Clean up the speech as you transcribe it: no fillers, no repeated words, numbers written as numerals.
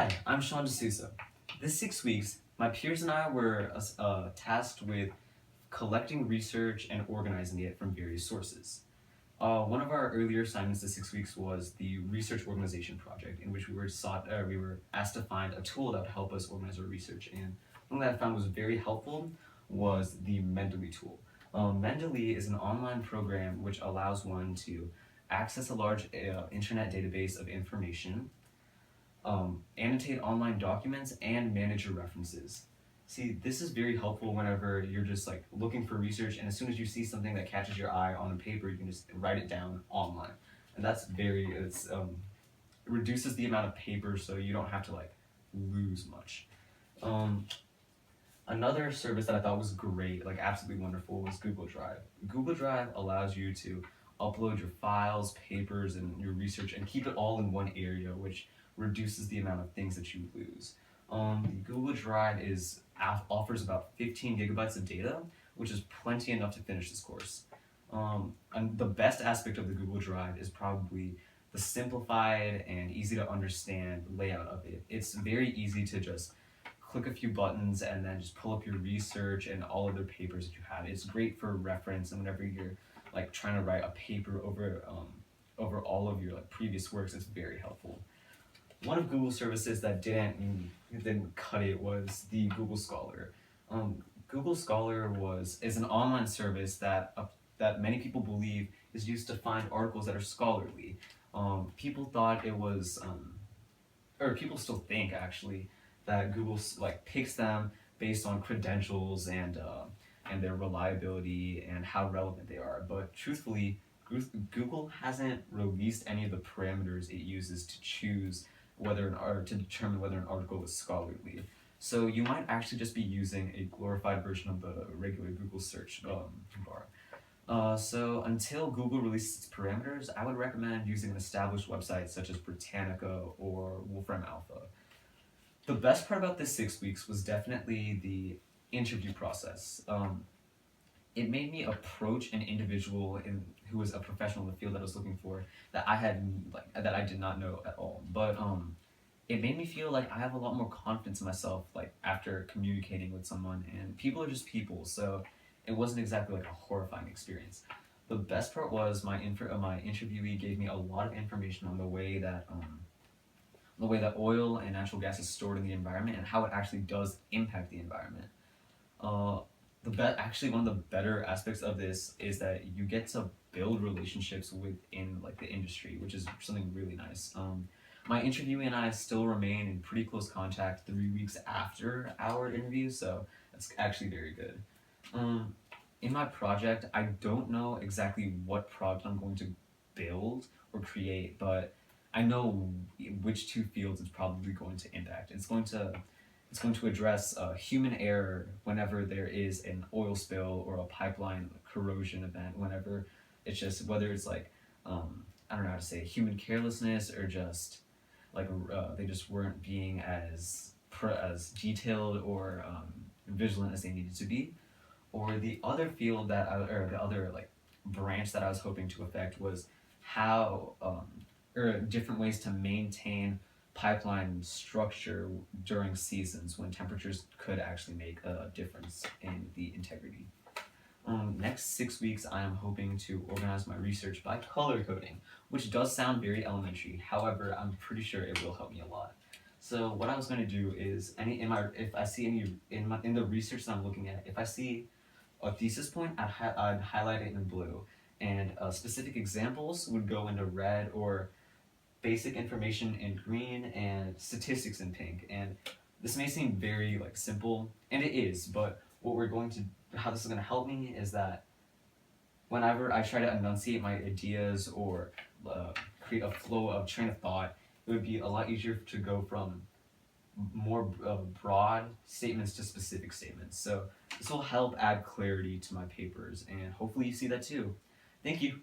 Hi, I'm Sean D'Souza. This 6 weeks, my peers and I were tasked with collecting research and organizing it from various sources. One of our earlier assignments this 6 weeks was the research organization project, in which we were asked to find a tool that would help us organize our research. And one that I found was very helpful was the Mendeley tool. Mendeley is an online program which allows one to access a large internet database of information, annotate online documents, and manage your references. See, this is very helpful whenever you're just like looking for research, and as soon as you see something that catches your eye on a paper, you can just write it down online. And that's it reduces the amount of paper, so you don't have to like lose much. Another service that I thought was great, like absolutely wonderful, was Google Drive. Google Drive allows you to upload your files, papers, and your research and keep it all in one area, which reduces the amount of things that you lose. The Google Drive offers about 15 gigabytes of data, which is plenty enough to finish this course. And the best aspect of the Google Drive is probably the simplified and easy to understand layout of it. It's very easy to just click a few buttons and then just pull up your research and all other papers that you have. It's great for reference, and whenever you're like trying to write a paper over all of your like previous works, it's very helpful. One of Google's services that didn't cut it was the Google Scholar. Google Scholar is an online service that many people believe is used to find articles that are scholarly. People thought it was, or people still think actually, that Google like picks them based on credentials and their reliability and how relevant they are. But truthfully, Google hasn't released any of the parameters it uses to choose to determine whether an article is scholarly. So you might actually just be using a glorified version of the regular Google search bar. So until Google releases its parameters, I would recommend using an established website such as Britannica or Wolfram Alpha. The best part about this 6 weeks was definitely the interview process. It made me approach an individual who was a professional in the field that I was looking for that I did not know at all. But it made me feel like I have a lot more confidence in myself like after communicating with someone, and people are just people, so it wasn't exactly like a horrifying experience. The best part was my interviewee gave me a lot of information on the way that oil and natural gas is stored in the environment and how it actually does impact the environment. Actually, one of the better aspects of this is that you get to build relationships within like the industry, which is something really nice. My interviewee and I still remain in pretty close contact 3 weeks after our interview, so that's actually very good. In my project, I don't know exactly what product I'm going to build or create, but I know which two fields it's probably going to impact. It's going to address human error whenever there is an oil spill or a pipeline corrosion event. Whenever whether it's like I don't know how to say it, human carelessness, or just like they just weren't being as detailed or vigilant as they needed to be. Or the other field the other like branch that I was hoping to affect was how or different ways to maintain pipeline structure during seasons when temperatures could actually make a difference in the integrity. Next 6 weeks, I am hoping to organize my research by color coding, which does sound very elementary. However, I'm pretty sure it will help me a lot. So what I was going to do is if I see any in the research that I'm looking at, if I see a thesis point, I'd highlight it in blue, and specific examples would go into red, or basic information in green, and statistics in pink. And this may seem very like simple, and it is, but how this is going to help me is that whenever I try to enunciate my ideas or create a train of thought, it would be a lot easier to go from more broad statements to specific statements. So this will help add clarity to my papers, and hopefully you see that too. Thank you.